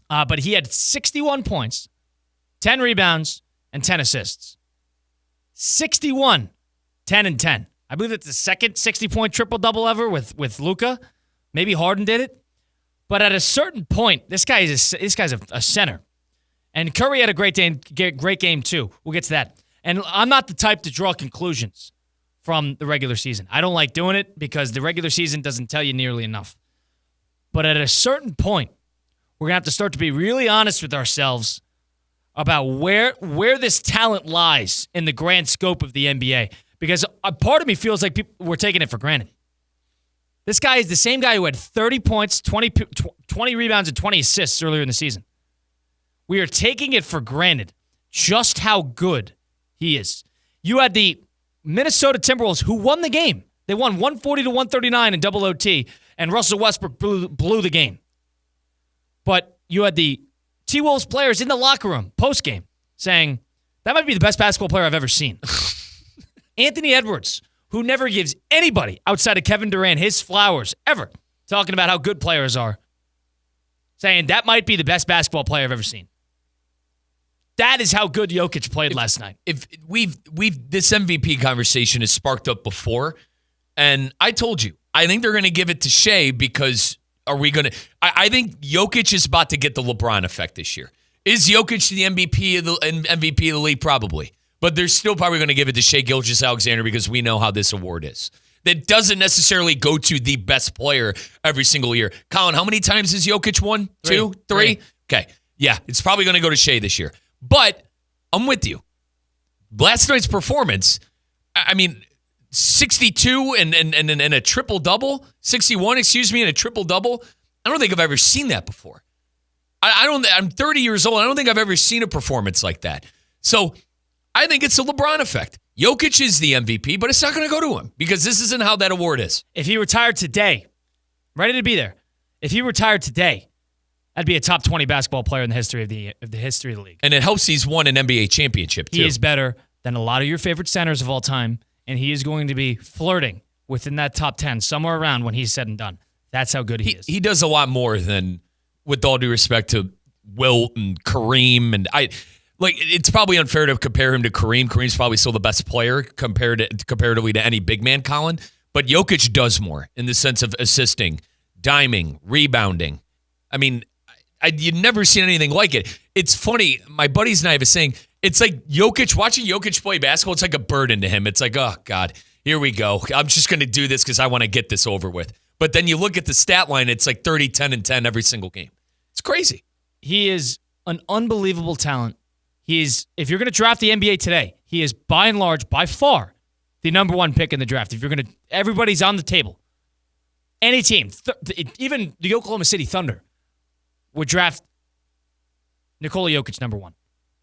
But he had 61 points, 10 rebounds, and 10 assists. 61, 10, and 10. I believe it's the second 60-point triple-double ever with Luka. Maybe Harden did it. But at a certain point, this guy's a center. And Curry had a great game too. We'll get to that. And I'm not the type to draw conclusions from the regular season. I don't like doing it because the regular season doesn't tell you nearly enough. But at a certain point, we're going to have to start to be really honest with ourselves about where this talent lies in the grand scope of the NBA. Because a part of me feels like we're taking it for granted. This guy is the same guy who had 30 points, 20 rebounds, and 20 assists earlier in the season. We are taking it for granted just how good he is. You had the Minnesota Timberwolves who won the game. They won 140-139 in double OT, and Russell Westbrook blew the game. But you had the T-Wolves players in the locker room post-game saying, that might be the best basketball player I've ever seen. Anthony Edwards, who never gives anybody outside of Kevin Durant his flowers ever, talking about how good players are, saying that might be the best basketball player I've ever seen. That is how good Jokic played last night. If we've this MVP conversation has sparked up before, and I told you, I think they're going to give it to Shea because I think Jokic is about to get the LeBron effect this year. Is Jokic the MVP of the league? Probably. But they're still probably going to give it to Shea Gilgeous-Alexander because we know how this award is. That doesn't necessarily go to the best player every single year. Colin, how many times has Jokic won? Two? Three? Okay. Yeah, it's probably going to go to Shea this year. But I'm with you. Last night's performance, 62 and a triple-double, 61, and a triple-double. I don't think I've ever seen that before. I'm 30 years old. I don't think I've ever seen a performance like that. So I think it's a LeBron effect. Jokic is the MVP, but it's not going to go to him because this isn't how that award is. If he retired today, ready to be there. If he retired today, that'd be a top 20 basketball player in the history of the league. And it helps he's won an NBA championship too. He is better than a lot of your favorite centers of all time, and he is going to be flirting within that top 10 somewhere around when he's said and done. That's how good he is. He does a lot more than, with all due respect to Wilt and Kareem, and it's probably unfair to compare him to Kareem. Kareem's probably still the best player comparatively to any big man, Colin. But Jokic does more in the sense of assisting, diming, rebounding. You've never seen anything like it. It's funny. My buddies and I have a saying. It's like watching Jokic play basketball, it's like a burden to him. It's like, oh, God, here we go. I'm just going to do this because I want to get this over with. But then you look at the stat line, it's like 30, 10, and 10 every single game. It's crazy. He is an unbelievable talent. If you're going to draft the NBA today, he is by and large, by far, the number one pick in the draft. Everybody's on the table. Any team, even the Oklahoma City Thunder, would draft Nikola Jokic number one.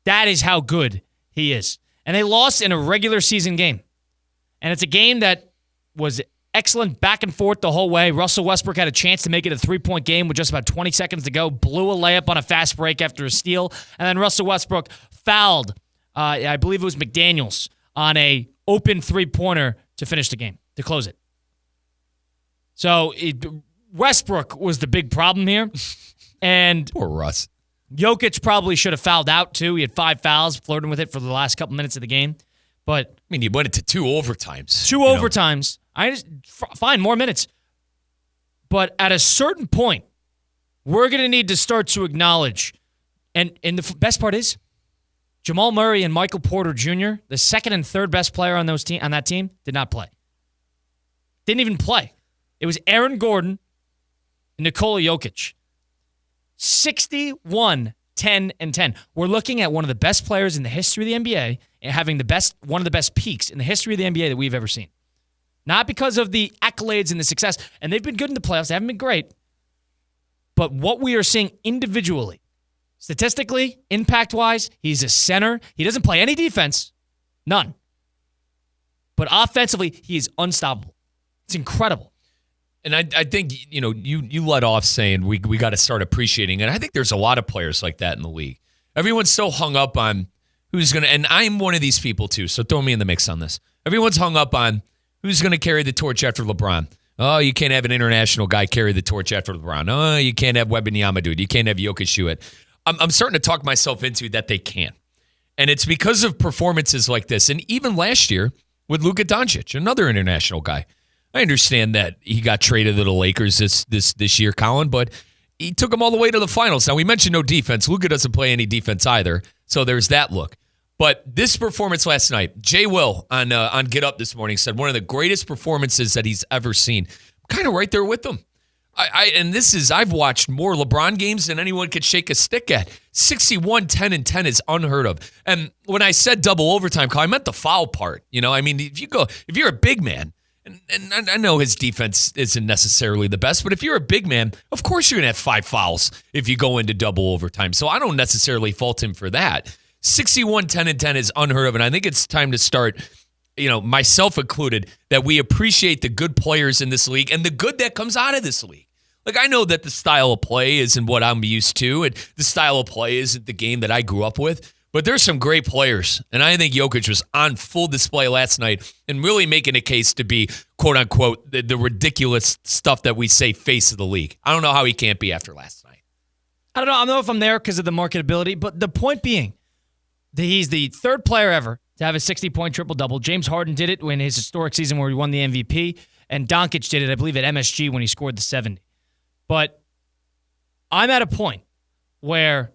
That is how good he is. And they lost in a regular season game. And it's a game that was excellent back and forth the whole way. Russell Westbrook had a chance to make it a three-point game with just about 20 seconds to go, blew a layup on a fast break after a steal, and then Russell Westbrook fouled, I believe it was McDaniels, on a open three-pointer to finish the game, to close it. So Westbrook was the big problem here. And poor Russ. Jokic probably should have fouled out, too. He had 5 fouls, flirting with it for the last couple minutes of the game. But you went into 2 overtimes. 2 overtimes. Fine, more minutes. But at a certain point, we're going to need to start to acknowledge, and the best part is, Jamal Murray and Michael Porter Jr., the second and third best player on that team, did not play. Didn't even play. It was Aaron Gordon and Nikola Jokic. 61, 10, and 10. We're looking at one of the best players in the history of the NBA and having one of the best peaks in the history of the NBA that we've ever seen. Not because of the accolades and the success, and they've been good in the playoffs. They haven't been great. But what we are seeing individually, statistically, impact-wise, he's a center. He doesn't play any defense. None. But offensively, he is unstoppable. It's incredible. And I think, you let off saying we got to start appreciating it. I think there's a lot of players like that in the league. Everyone's so hung up on who's going to, and I'm one of these people too, so throw me in the mix on this. Everyone's hung up on who's going to carry the torch after LeBron. Oh, you can't have an international guy carry the torch after LeBron. Oh, you can't have Wembanyama do it. You can't have Jokic do it. I'm starting to talk myself into that they can. And it's because of performances like this. And even last year with Luka Doncic, another international guy. I understand that he got traded to the Lakers this year, Colin, but he took them all the way to the finals. Now, we mentioned no defense. Luka doesn't play any defense either, so there's that look. But this performance last night, Jay Will on Get Up this morning said one of the greatest performances that he's ever seen. I'm kind of right there with him. I've watched more LeBron games than anyone could shake a stick at. 61, 10, and 10 is unheard of. And when I said double overtime call, I meant the foul part. I mean, if you're a big man, and I know his defense isn't necessarily the best, but if you're a big man, of course you're going to have 5 fouls if you go into double overtime. So I don't necessarily fault him for that. 61, 10, and 10 is unheard of, and I think it's time to start, myself included, that we appreciate the good players in this league and the good that comes out of this league. Like, I know that the style of play isn't what I'm used to, and the style of play isn't the game that I grew up with, but there's some great players, and I think Jokic was on full display last night and really making a case to be, quote-unquote, the ridiculous stuff that we say face of the league. I don't know how he can't be after last night. I don't know if I'm there because of the marketability, but the point being, he's the third player ever to have a 60-point triple-double. James Harden did it in his historic season where he won the MVP, and Doncic did it, I believe, at MSG when he scored the 70. But I'm at a point where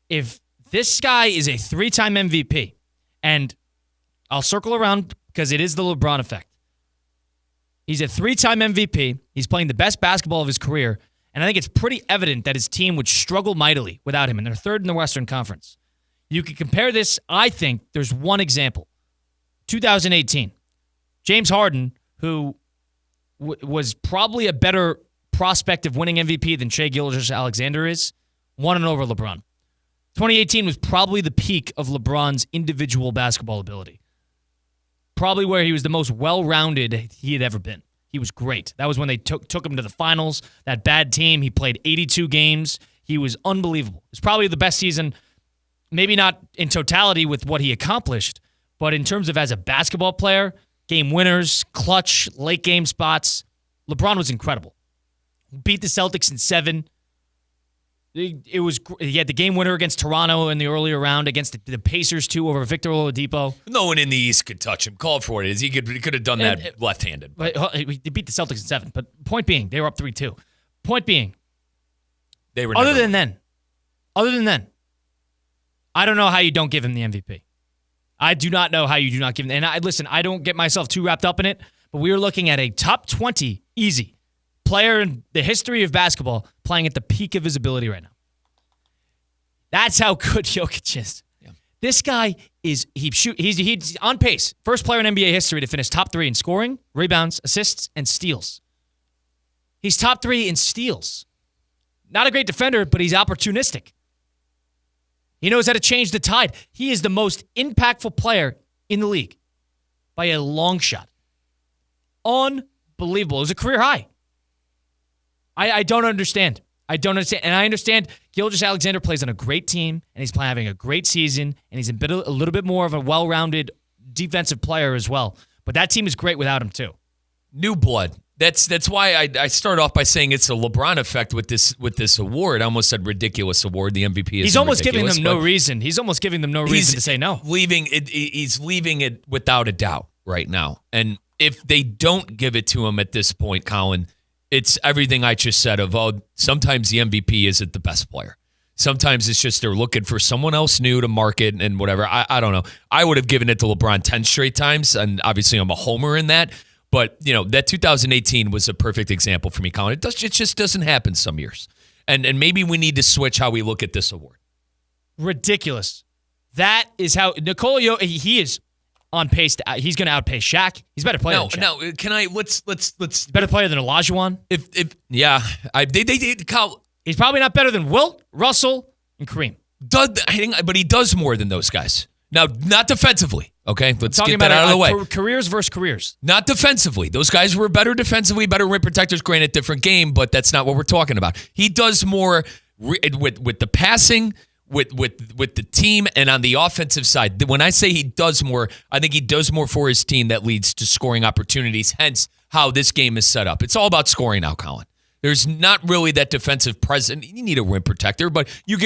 if this guy is a 3-time MVP, and I'll circle around because it is the LeBron effect. He's a 3-time MVP. He's playing the best basketball of his career, and I think it's pretty evident that his team would struggle mightily without him, and they're third in the Western Conference. You can compare this, I think, there's one example. 2018. James Harden, who was probably a better prospect of winning MVP than Shai Gilgeous-Alexander is, won it over LeBron. 2018 was probably the peak of LeBron's individual basketball ability. Probably where he was the most well-rounded he had ever been. He was great. That was when they took him to the finals. That bad team, he played 82 games. He was unbelievable. It was probably the best season, maybe not in totality with what he accomplished, but in terms of as a basketball player, game winners, clutch, late game spots, LeBron was incredible. Beat the Celtics in 7. He had the game winner against Toronto in the earlier round, against the Pacers too over Victor Oladipo. No one in the East could touch him. Call it for what it is. He could have done that left-handed. But he beat the Celtics in 7. But point being, they were up 3-2. Point being, they were other than then, I don't know how you don't give him the MVP. I do not know how you do not give him. And listen, I don't get myself too wrapped up in it, but we are looking at a top 20 easy player in the history of basketball playing at the peak of his ability right now. That's how good Jokic is. Yeah. This guy he's on pace. First player in NBA history to finish top 3 in scoring, rebounds, assists, and steals. He's top 3 in steals. Not a great defender, but he's opportunistic. He knows how to change the tide. He is the most impactful player in the league by a long shot. Unbelievable. It was a career high. I don't understand. And I understand Gilgeous-Alexander plays on a great team, and he's having a great season, and he's a little bit more of a well-rounded defensive player as well. But that team is great without him, too. New blood. That's why I start off by saying it's a LeBron effect with this award. I almost said ridiculous award. The MVP is. He's almost giving them no reason. He's almost giving them no reason to say no. He's leaving it without a doubt right now. And if they don't give it to him at this point, Colin, it's everything I just said of, sometimes the MVP isn't the best player. Sometimes it's just they're looking for someone else new to market and whatever. I don't know. I would have given it to LeBron 10 straight times, and obviously I'm a homer in that. But, that 2018 was a perfect example for me, Colin. It just doesn't happen some years. And maybe we need to switch how we look at this award. Ridiculous. That is how Nikola Jokic, he is on pace. He's going to outpace Shaq. He's a better player than Shaq. No, can I, let's. Better player than Olajuwon. He's probably not better than Wilt, Russell, and Kareem. But he does more than those guys. Now, not defensively, okay? Let's get that out of the way. Careers versus careers. Not defensively. Those guys were better defensively, better rim protectors, granted, different game, but that's not what we're talking about. He does more with the passing, with the team and on the offensive side. When I say he does more, I think he does more for his team that leads to scoring opportunities, hence how this game is set up. It's all about scoring now, Colin. There's not really that defensive presence. You need a rim protector, but you